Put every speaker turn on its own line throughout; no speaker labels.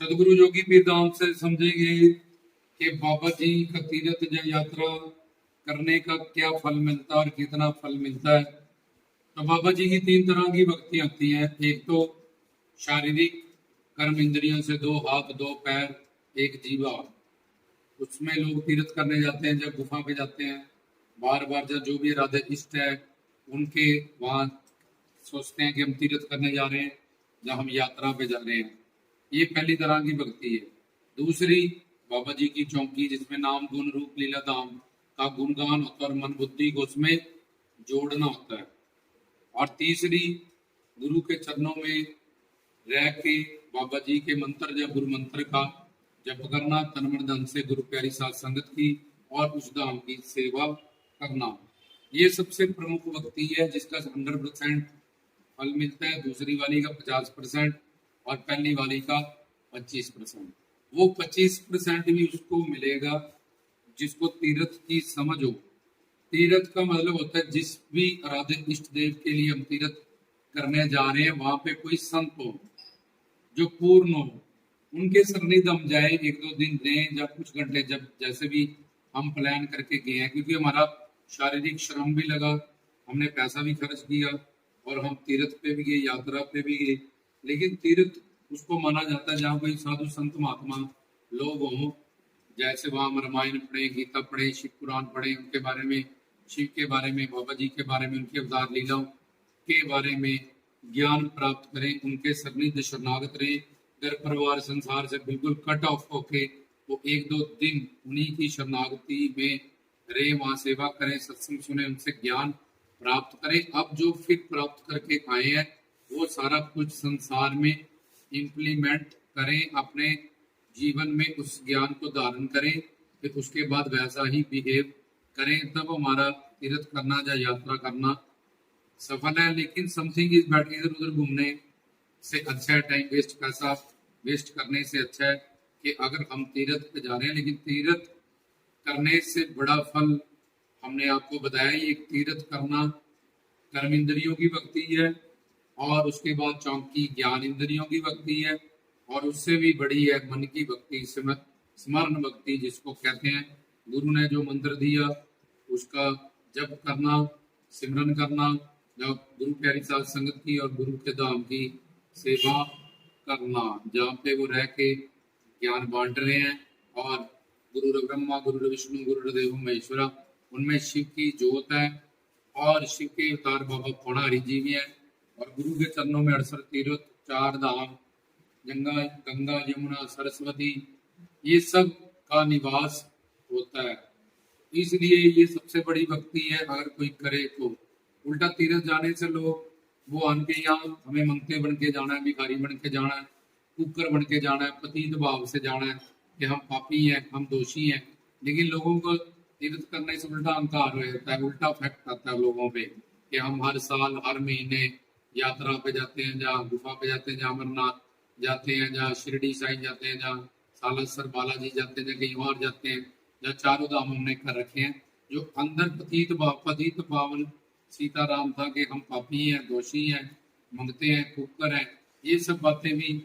सदगुरु जोगी पीर धाम से समझेंगे कि बाबा जी का तीर्थ या यात्रा करने का क्या फल मिलता है और कितना फल मिलता है। तो बाबा जी की तीन तरह की भक्ति होती है। एक तो शारीरिक कर्म इंद्रियों से, दो हाथ दो पैर एक जीवा, उसमें लोग तीर्थ करने जाते हैं। जब गुफा पे जाते हैं बार बार, जब जो भी राधे इष्ट है उनके वहाँ सोचते हैं कि हम तीर्थ करने जा रहे हैं, जब हम यात्रा पे जा रहे हैं। ये पहली तरह की भक्ति है। दूसरी बाबा जी की चौकी, जिसमें नाम गुण रूप लीला धाम का गुणगान होता है और मन बुद्धि को उसमें जोड़ना होता है। और तीसरी गुरु के चरणों में रह के बाबा जी के मंत्र या गुरु मंत्र का जप करना, तन मन धन से गुरु प्यारी साथ संगत की और उस धाम की सेवा करना। ये सबसे प्रमुख भक्ति है जिसका 100% फल मिलता है। दूसरी वाली का 50% और पहली वाली का 25%। वो 25% भी उसको मिलेगा जिसको तीर्थ की समझ हो। तीर्थ का मतलब होता है जिस भी आराध्य इष्ट देव के लिए हम तीर्थ करने जा रहे हैं वहां पे कोई संत हो जो पूर्ण हो, उनके सानिध्य हम जाए, एक दो दिन दें या कुछ घंटे, जब जैसे भी हम प्लान करके गए हैं। क्योंकि हमारा शारीरिक श्रम भी लगा, हमने पैसा भी खर्च किया और हम तीर्थ पे भी गए, यात्रा पे भी गए। लेकिन तीर्थ उसको माना जाता है जहाँ कोई साधु संत महात्मा लोग हों, जैसे वहां हम रामायण पढ़े, गीता पढ़े, शिव पुराण पढ़े, उनके बारे में, शिव के बारे में, बाबा जी के बारे में, उनके अवतार लीलाओं के बारे में ज्ञान प्राप्त करें, उनके सानिध्य शरणागत रहे, घर परिवार संसार से बिल्कुल कट ऑफ होके वो एक दो दिन उन्हीं की शरणागति में रहे, वहां सेवा करें, सत्संग सुने, उनसे ज्ञान प्राप्त करें। अब जो फिर प्राप्त करके आए हैं वो सारा कुछ संसार में इम्प्लीमेंट करें, अपने जीवन में उस ज्ञान को धारण करें, फिर उसके बाद वैसा ही बिहेव करें, तब हमारा तीर्थ करना या यात्रा करना सफल है। लेकिन समथिंग इज बेटर, इधर उधर घूमने से अच्छा है, टाइम वेस्ट, पैसा वेस्ट करने से अच्छा है कि अगर हम तीर्थ पे जा रहे हैं, लेकिन तीर्थ करने से बड़ा फल हमने आपको बताया। ये तीर्थ करना कर्म इंद्रियों की भक्ति है और उसके बाद चौकी ज्ञान इंद्रियों की भक्ति है और उससे भी बड़ी है मन की भक्ति, स्मरण भक्ति जिसको कहते हैं। गुरु ने जो मंत्र दिया उसका जप करना, सिमरन करना, जब गुरु प्यारी साथ संगत की और गुरु के धाम की सेवा करना, जहाँ पे वो रह के ज्ञान बांट रहे हैं। और गुरु ब्रह्मा, गुरु विष्णु, गुरुदेव महेश्वरा, उनमें शिव की जोत है और शिव के अवतार बाबा पौड़ारी जी भी है। और गुरु के चरणों में 68 तीर्थ, 4 धाम, गंगा गंगा यमुना सरस्वती, ये सब का निवास होता है। इसलिए ये सबसे बड़ी भक्ति है अगर कोई करे तो। उल्टा तीर्थ जाने से लोग वो आन के यहाँ हमें मंगते बन के जाना है, भिखारी बन के जाना है, कुकर बन के जाना है, पतित भाव से जाना है कि हम पापी हैं, हम दोषी हैं। लेकिन लोगों को तीर्थ करने से उल्टा अहंकार हो जाता है, उल्टा इफेक्ट आता है लोगों पे कि हम हर साल हर महीने यात्रा पे जाते हैं, जहाँ गुफा पे जाते हैं, जहाँ अमरनाथ जाते हैं, जहाँ शिरडी साईं जाते हैं, जहाँ सालासर बालाजी जाते हैं, जहाँ कहीं और जाते हैं, जहाँ चारों धाम हमने कर रखे हैं। जो अंदर पतित पावन सीताराम था कि हम पापी हैं, दोषी हैं, मंगते हैं, कुकर हैं, ये सब बातें भी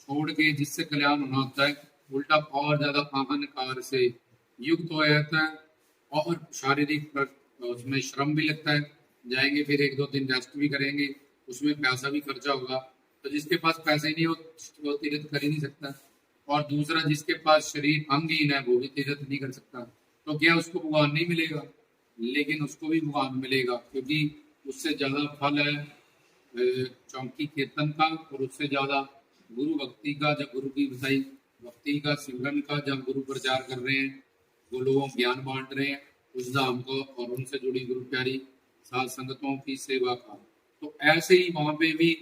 छोड़ के जिससे कल्याण होना होता है, उल्टा और ज्यादा अहंकार से युक्त हो जाता है और शारीरिक उसमें श्रम भी लगता है। जाएंगे फिर एक दो दिन रेस्ट भी करेंगे, उसमें पैसा भी खर्चा होगा। तो जिसके पास पैसे नहीं हो वो तीर्थ कर ही नहीं सकता। और दूसरा, जिसके पास शरीर अंगहीन है वो भी तीर्थ नहीं कर सकता। तो क्या उसको भगवान नहीं मिलेगा? लेकिन उसको भी भगवान मिलेगा, क्योंकि उससे ज्यादा फल है चौकी कीर्तन का, और उससे ज्यादा गुरु भक्ति का, जब गुरु की बताई भक्ति का, सिमरन का, जब गुरु प्रचार कर रहे हैं, वो लोगों ज्ञान बांट रहे हैं उस धाम को और उनसे जुड़ी गुरु प्यारी साध संगतों की सेवा का। तो ऐसे ही वहां पे भी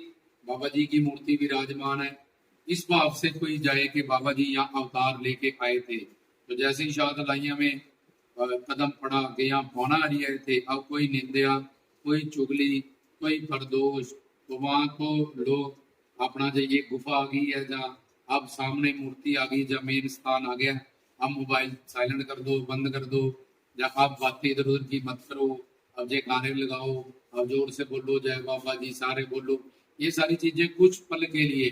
बाबा जी की मूर्ति विराजमान है। इस भाव से कोई जाए कि बाबा जी यहाँ अवतार लेके आए थे, तो जैसे ही शाद लाइया में कदम पड़ा कि यहाँ पौना रहे थे, अब कोई निंदा, कोई चुगली, कोई परदोष, तो वहां तो लोग अपना जो ये गुफा आ गई है, जहाँ अब सामने मूर्ति आ गई, जहाँ मेन स्थान आ गया, अब मोबाइल साइलेंट कर दो, बंद कर दो, या अब बातें इधर उधर की मत करो, अब जे गाने लगाओ, अब जोर से बोलो जय बाबा जी, सारे बोलो। ये सारी चीजें कुछ पल के लिए,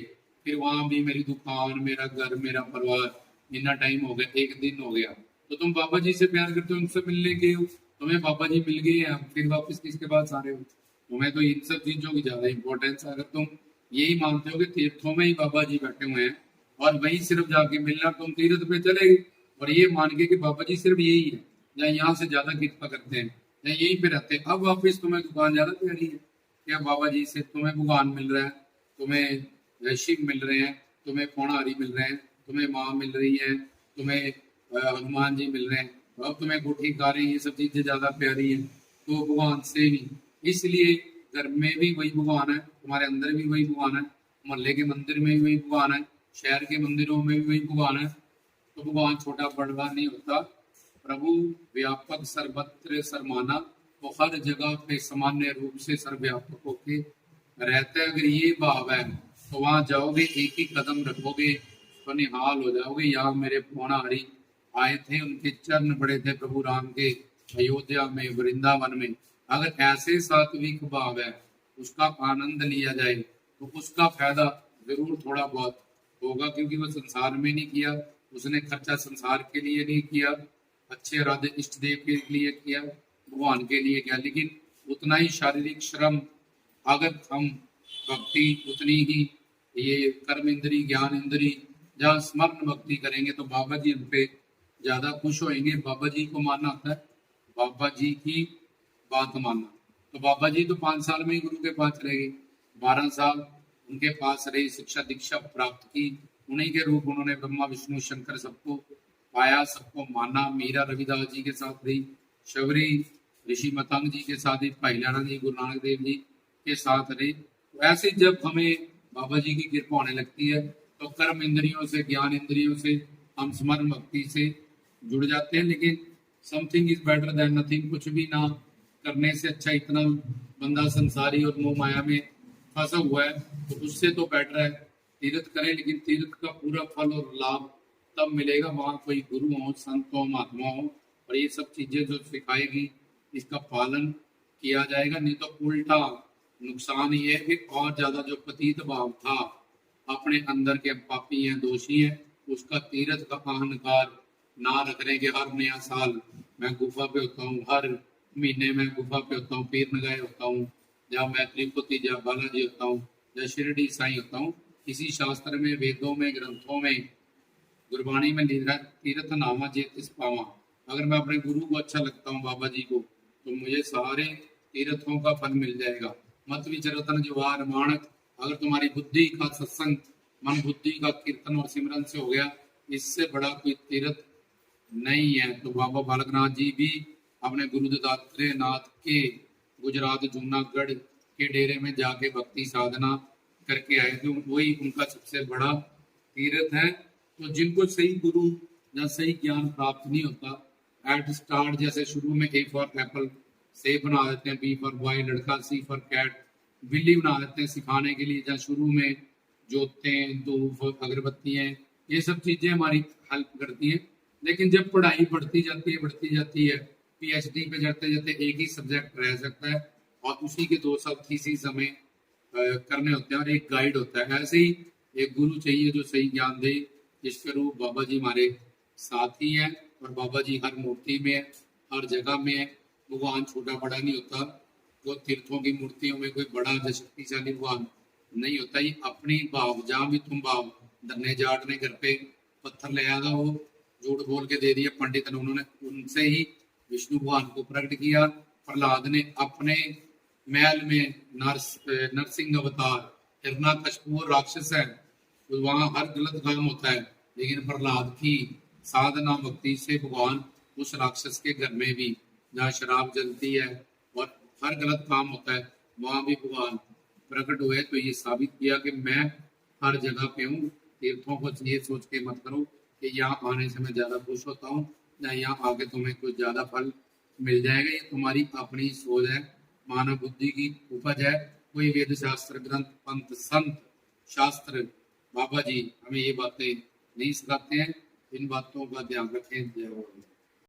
फिर वहां भी मेरी दुकान, मेरा घर, मेरा परिवार, इतना टाइम हो गया, एक दिन हो गया। तो तुम बाबा जी से प्यार करते हो, उनसे मिलने गए हो, तुम्हें बाबा जी मिल गए हैं, फिर वापस किसके पास आ रहे हो? तुम्हें तो इन सब चीजों की ज्यादा इंपॉर्टेंस है। अगर तुम यही मानते हो कि तीर्थों में ही बाबा जी बैठे हुए हैं और वहीं सिर्फ जाके मिलना, तुम तीर्थ पे चले गए और ये मान के कि बाबा जी सिर्फ यही है या यहाँ से ज्यादा कृपा करते हैं या यहीं पे रहते हैं, अब वापस तुम्हें दुकान ज्यादा प्यारी है क्या? बाबा जी से तुम्हें भगवान मिल रहा है, तुम्हें शिव मिल रहे हैं, तुम्हें पौणारी मिल रहे हैं, तुम्हें माँ मिल रही है, तुम्हें हनुमान जी मिल रहे हैं, अब तुम्हें गुठी खा रही है, ये सब चीजें ज्यादा प्यारी है तो भगवान से भी। इसलिए घर में भी वही भगवान है, तुम्हारे अंदर भी वही भगवान है, मोहल्ले के मंदिर में भी वही भगवान है, शहर के मंदिरों में भी वही भगवान है। तो भगवान छोटा बड़ा नहीं होता, प्रभु व्यापक सर्वत्र सरमाना, वो हर जगह पे सामान्य रूप से सर्वव्यापक होके रहता है। अगर ये भाव है तो वहां जाओगे, एक ही कदम रखोगे तो निहाल हो जाओगे। यहाँ मेरे पौणारी आए थे, उनके चरण पड़े थे प्रभु राम के अयोध्या में, वृंदावन में। अगर ऐसे सात्विक भाव है, उसका आनंद लिया जाए तो उसका फायदा जरूर थोड़ा बहुत होगा, क्योंकि वो संसार में नहीं किया, उसने खर्चा संसार के लिए नहीं किया, अच्छे राधे इष्ट देव के लिए किया, भगवान के लिए किया। लेकिन उतना ही शारीरिक श्रम अगर हम भक्ति उतनी ही ये कर्म इंद्री, ज्ञान इंद्री, जहाँ स्मरण भक्ति करेंगे तो बाबा जी उन पे ज्यादा खुश होंगे। बाबा जी को मानना होता है, बाबा जी की बात मानना। तो बाबा जी तो 5 साल में ही गुरु के पास रह गए, 12 साल उनके पास रहे, शिक्षा दीक्षा प्राप्त की, उन्हीं के रूप उन्होंने ब्रह्मा विष्णु शंकर सबको पाया, सबको माना। मीरा रविदास जी के साथ रही, शबरी ऋषि मतंग जी के साथ ही, भाई लाना जी, गुरु नानक देव जी के साथ रहे। तो ऐसे जब हमें बाबा जी की कृपा होने लगती है तो कर्म इंद्रियों से, ज्ञान इंद्रियों से, हम स्मरण भक्ति से जुड़ जाते हैं। लेकिन something is better than nothing, कुछ भी ना करने से अच्छा, इतना बंदा संसारी और मोह माया में फंसा हुआ है तो उससे तो बेटर है तीर्थ करें। लेकिन तीर्थ का पूरा फल और लाभ तब मिलेगा वहां कोई गुरु हो, संत हो, महात्मा हो और ये सब चीजें जो सिखाएगी इसका पालन किया जाएगा। नहीं तो उल्टा नुकसान ये है कि और ज्यादा जो पतित भाव था, अपने अंदर के पापी हैं, दोषी हैं, उसका तीर्थ का अहंकार ना रखने के हर नया साल मैं गुफा पे होता हूँ, हर महीने में गुफा पे होता हूँ, पीर नगाए होता हूँ, या मैं तिरुपति या बालाजी होता हूँ या शिरडी साई होता हूँ। किसी शास्त्र में, वेदों में, ग्रंथों में, गुरबाणी में लिख रहा है तीर्थ नामा जेतिस पावा। अगर मैं अपने गुरु को अच्छा लगता हूँ, बाबा जी को, तो मुझे सारे तीर्थों का फल मिल जाएगा। मत विचरतन जवार माणक, अगर तुम्हारी बुद्धि का सत्संग, मन बुद्धि का कीर्तन और सिमरन से हो गया, इससे बड़ा कोई तीर्थ नहीं है। तो बाबा बालकनाथ जी भी अपने गुरु दत्तात्रेय नाथ के गुजरात जूनागढ़ के डेरे में जाके भक्ति साधना करके आए थे, वही उनका सबसे बड़ा तीर्थ है। तो जिनको सही गुरु या सही ज्ञान प्राप्त नहीं होता, एट स्टार्ट जैसे शुरू में ए फॉर एप्पल सेब बना देते हैं, बी फॉर बॉय लड़का, सी फॉर कैट बिल्ली बना देते हैं सिखाने के लिए, जहाँ शुरू में जोतें, धूप, अगरबत्तियाँ, ये सब चीजें हमारी हेल्प करती हैं। लेकिन जब पढ़ाई बढ़ती जाती है, पीएचडी पे जाते जाते एक ही सब्जेक्ट रह सकता है और उसी के 2 साल इसी समय करने होते हैं और एक गाइड होता है। ऐसे ही एक गुरु चाहिए जो सही ज्ञान दे, जिसके रूप बाबा जी हमारे साथ ही हैं और बाबा जी हर मूर्ति में है, हर जगह में है। भगवान छोटा बड़ा नहीं होता, वो तीर्थों की मूर्तियों में कोई बड़ा या शक्तिशाली भगवान नहीं होता। ये अपनी भाव, जहाँ भी तुम भाव धरने जाट ने घर पे पत्थर ले आया था, वो झूठ बोल के दे दिया पंडित ने, उन्होंने उनसे ही विष्णु भगवान को प्रकट किया। प्रहलाद ने अपने महल में नरसिंह अवतार, हिरण्यकशिपु राक्षस है तो वहां हर गलत काम होता है, लेकिन प्रहलाद की साधना भक्ति से भगवान उस राक्षस के घर में भी, जहाँ शराब जलती है और हर गलत काम होता है, वहां भी भगवान प्रकट हुए। तो ये साबित किया कि मैं हर जगह पे हूँ। तीर्थों को ये सोच के मत करो कि यहाँ आने से मैं ज्यादा खुश होता हूँ या यहाँ आके तुम्हें कुछ ज्यादा फल मिल जाएगा। ये तुम्हारी अपनी सोच है, मानव बुद्धि की उपज है। कोई वेद शास्त्र, ग्रंथ, पंथ, संत, शास्त्र, बाबा जी हमें ये बातें नहीं सिखाते हैं। इन बातों का ध्यान रखें। जय बाबा।